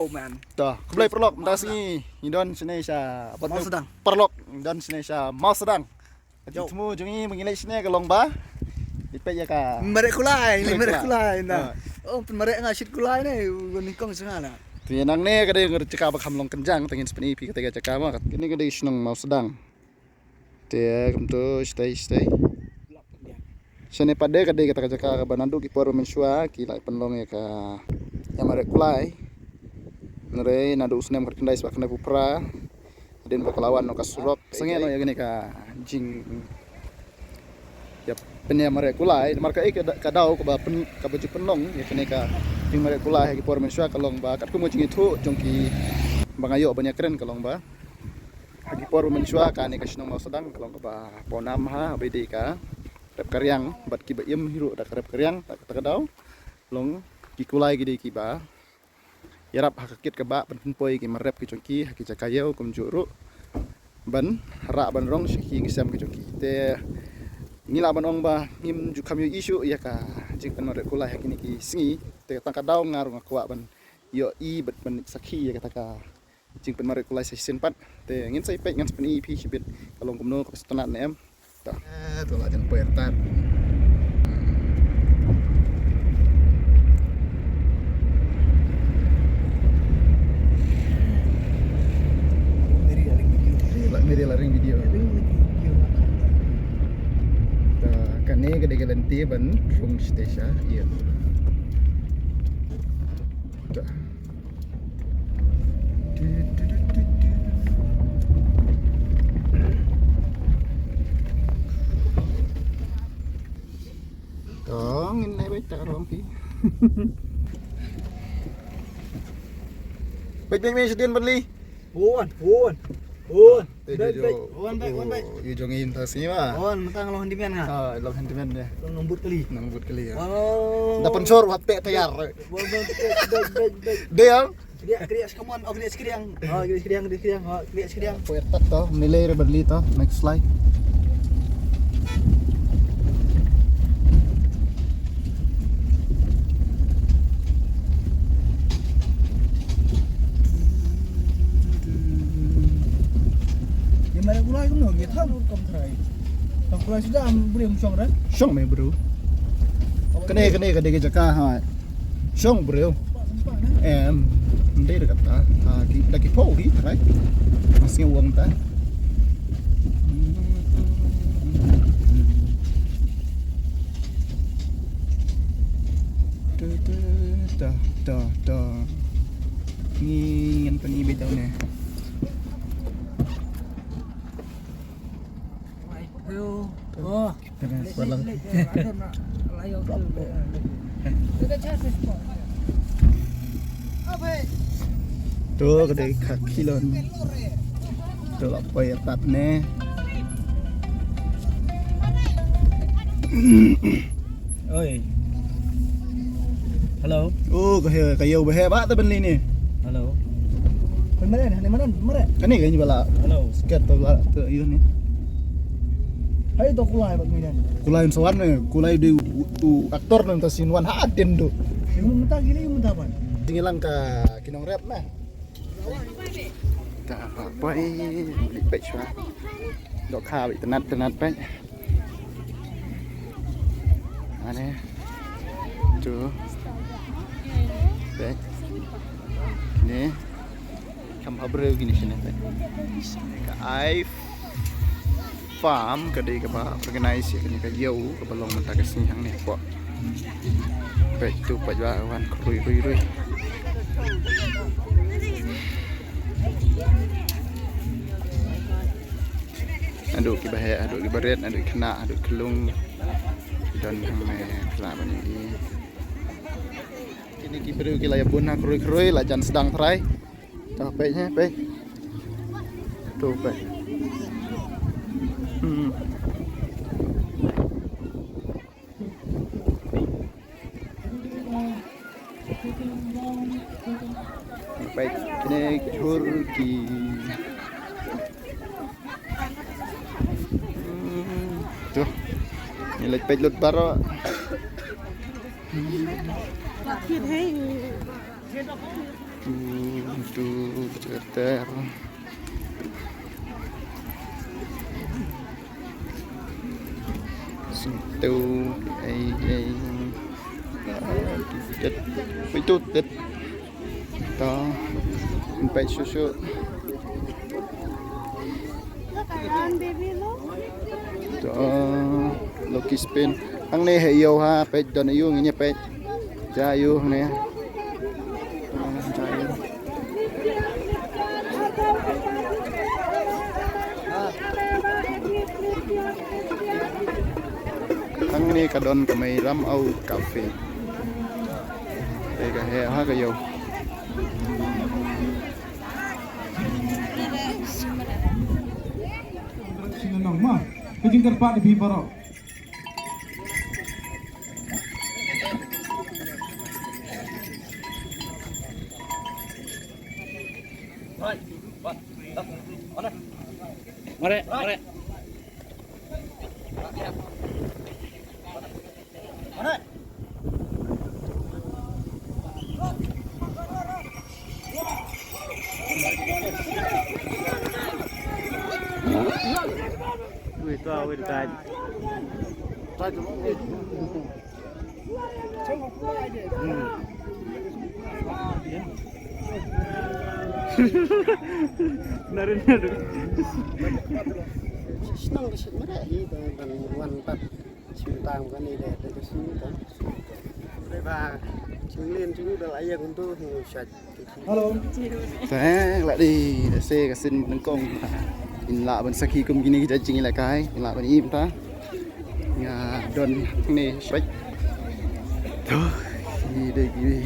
Oh man. Dah, kembali perlok mendasi Indonesia. Mau sedang. Perlok Indonesia mau sedang. Jauh. Temu jungi mengilai sini ke Longba. Dipet ya ka. Merek kulai, merek kulai Ah. nah. Oh, merek ngasit kulai ni, nikong sengala. Tu yang ne kada cakap bakam long kenjang tengin sepeni pi kata cakap mak. Ini kada senang mau sedang. Dia kemtu stay. Sene pada kada kata cakap banandu ki por mensua ki lai penlong ya ka. Yang merek kulai. Nere nado usnem kerkendai sebab kena pupra. Den bakalawan no kasurok. Senge no ya gini ka jing. Ya penya merek kulai marka kadau ko ba pen ka baju penlong ya kene ka jing merek kulai ki por mensua kalong ba kat ko mo jing itu jongki bangayo banyak keren kalong ba. Hagi por mensua ka ne ka sinong mau sedang kalong ba ponam ha bede ka rep karyang bat ki ba yem hiru dak rep karyang tak kadau long ki kulai gede ki ba yarap hakakit ke ba penpoi ki marep ki chongki haki cakayau kum juru ban hara ban rong shi ngisam ki chongki te ngila ban ong ba ngim ju kamyu isu ya ka jing pen marep kulai haki ni ki singi te tangka daw ngar ngakwa ban yo i bat ban sakhi ya kata ka jing pen marep kulai season 4 te ngin sai pek ngan pen ip shibit kalong kumno ka setonat nem ta to la jan puerta Meri laring video. Kane gede gelenti ban rung station iya. Dah. Dong ini baik tak rompi. Baik sedian beli. Buan. One back. You jongin tasi mah. One, mentang lawan dimian nga. Ah, long sentimen dia. Nombor kali. Nambut kali ya. Oh. Dapat sor watte tayar. Back. Dia Kriya sekaman, oh kriya sekiriang. Oh, kriya sekiriang. puertat toh, nilai berli toh. Next slide. Yang merek kulai kan no, kita harus kontrai. Kalau kulai sudah beri musyong dah. Syong me bro. Kene ke jaka ha. Syong bro. Đây là ta cái phố đi thấy masih uang ta ni yang pani betaw ni Oh, walang tuh gede kilon tuh apa ya tatne oi. Halo. oh kayo bahaya ta benli ni Halo. Mana? kan ni kayaknya bala Halo. sket tuh yun ni Hai to kulai bag midan. kulai sawan ni kulai di aktor nang tasinwan haden do Yung muntah gila yung muntah pan. tinggalan ka kinong rep na tak apa beli pek cua dok kali tenat pek mana tu pek ni kampa bro gini sini pek ka ai farm kedai ke ba organize ya ka jauh ke belong mentah ke sini hang ni kok pek tu pek jua wan rui aduk ki bahaya aduk ki baret aduk kena aduk kelung dan hang me pula bani ini ki beru ki laya buna kroi la jan sedang trai dah peknya pek tu pek pek kene kejur ki tuh nilai pej lut baro Thịt hay Tuh ceter. Situ ai chết bị tụt tít đó phải susu đó Lucky spin ang này hay yêu ha phải cho nó yêu nghe phải cha yêu nè ang này cả đòn cả mày ram au cà phê đây cả hè ha cái yêu Sinanong ma, kajing terpak di Biparo. Mare, mare. Wih, tua, wih, dekat. Narin. Senang di sini mereka dan wan pat cintang kan ini deh dari sini kan. Mereka cingin udah layak untuk ngusat. Halo. thế lại đi để xe cả xin tấn công in lạ bên sau khi công gini kita cingin lại cái in lạ bên im ta nhà don này sách thôi đi đây đi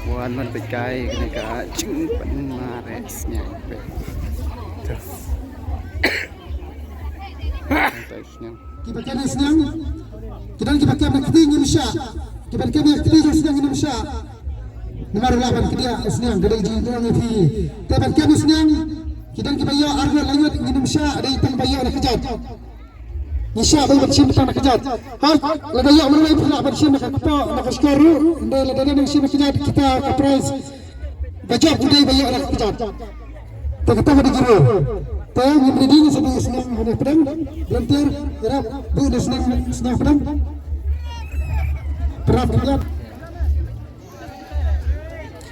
bukan man pekai kena ka cing pan maresnya thôi santai Kita kena senang. Kita kena ketinggi Indonesia. Kita kena ketinggi senang Indonesia. Nomor 8 kita senang dari jinjang itu. Kita kena senang. Kita bayo argo lanjut Indonesia dari tang bayo nak kejat. Indonesia bayo bersim tang nak kejat. Ha, lada yo mulai pula bersim nak apa nak skaru. Ndai lada nak sim kejat kita ke prize. Bajo budai bayo nak kejat. Kita di guru. Tahu memberi sebagai senang ada pedang, lantir, gerak, bu ada senang pedang. Perap lihat.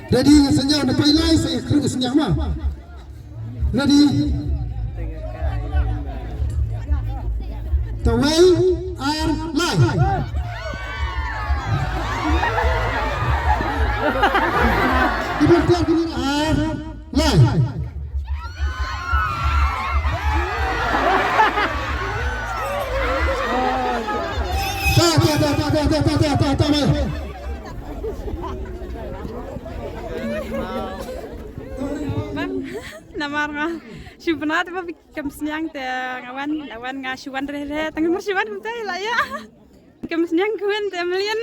Ready senyap nak pilih saya kerja senyap mah. Ready. The way are live. Ibu tuan kini are live. Namar nga syubanat ba kam senyang te ngawan nga syuan re tangin syuan kumtai la ya kam senyang kuen te melian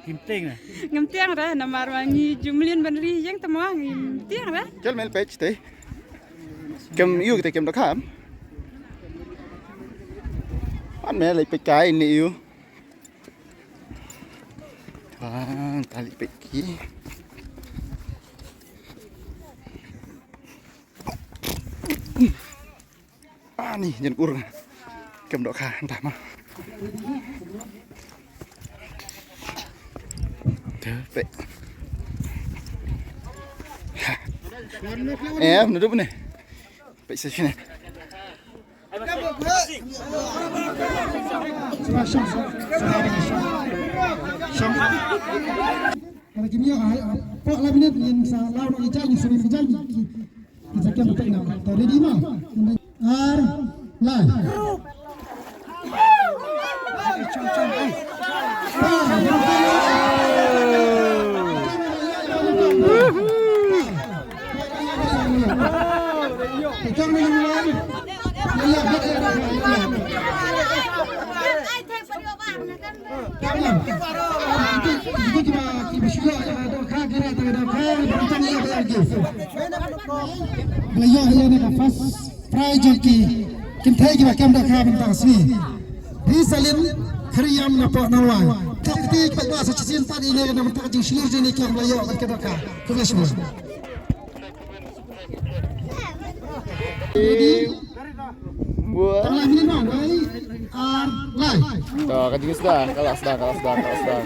Kimting na. ngamtiang re namar wangi jumlian banri yang tamo ngamtiang re chal mel page te kem yêu kita kem dokam an mel lại pekai ni yêu tali peki nih jangan kurang kem dok kah entah mah pe duduk nih pe sini Kalau kimia pak lah minat yang salah nak ijai suruh ijai kita kan tak nak tadi di mana ar lah beliau yang nak first prize joki kita kita kem dah kah bintang sini disalin kriam napok nawai kita kita pada masa cincin tadi ini nak bintang jing sini kem beliau kita dah kah kita semua Buat. Tengah ini mau, baik. Lai. Tuh, kajing sedang, kalah sedang. Kajing sedang.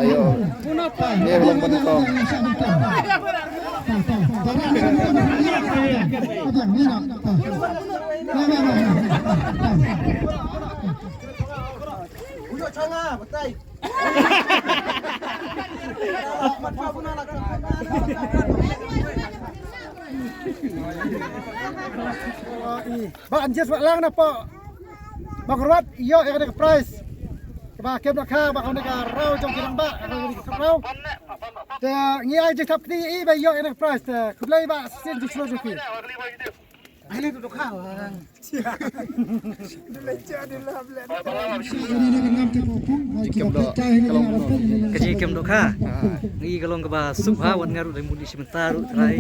Ayo. Ini belum mentok. Pak anjir pak lang na po. Magruat iyo yang ada prize. Ba kem na ka ba ka raw jong kinang ba ka raw. Te ngi ai je tap ni i ba iyo yang ada prize te kulai ba sin di slo ki. Ahli duduk ka lang. Kaji kem dok ha, ngi kalong keba subha wan ngaru dari mudi sebentar trai.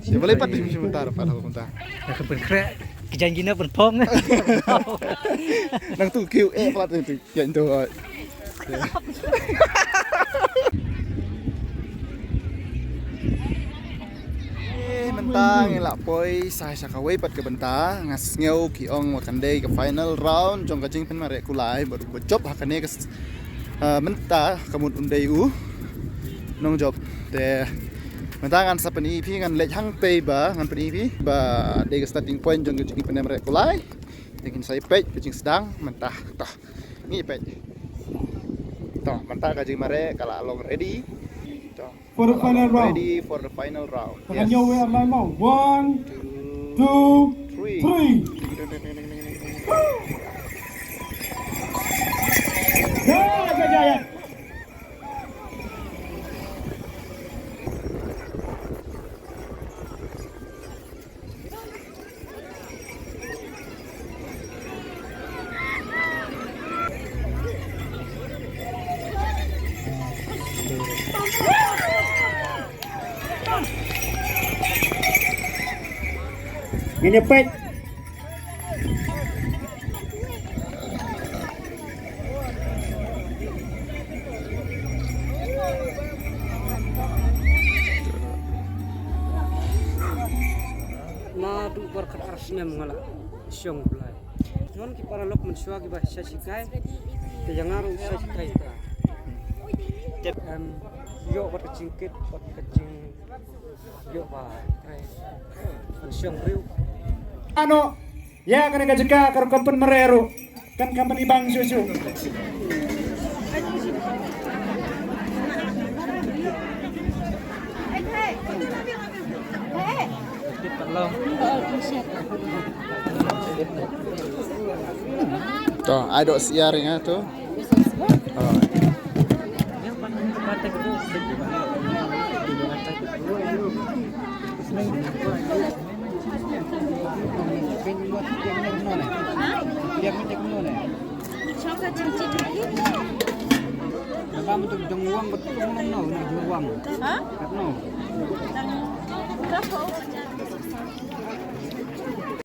Ya boleh pat di sebentar padahal bentar. Nak berkrek kejanjina berpong. Nang tu QE plat itu ya itu. Mentang elak poi saya sakawai pat ke bentang ngas ngeu ki ong makan day ke final round jong kajing pen marek kulai baru bocop hakane ke mentah kamut undai nong job te mentang kan sapen EP ngan lej hang pei ba ngan pen EP ba day ke starting point jong kajing pen marek kulai ingin saya pej kajing sedang mentah tah ni pej toh mentah kajing marek kala along ready. For the final round. Ready for the final round. Yes. Yo, we are live now. 1, 2, 3. Yeah. Ini pet. Madu berkat arsnya mengalah siang belai. Non ki para lok mensuagi bah sasikai. Te jangaru sasikai ta. Yo berkecingkit berkecing. Yo bah. Siang riu. Ano? Ya kana ka jika karo kampen merero. Kan kampen ibang susu. Tuh, ada siarnya tuh. Uang betul uang. Hah? Berapa?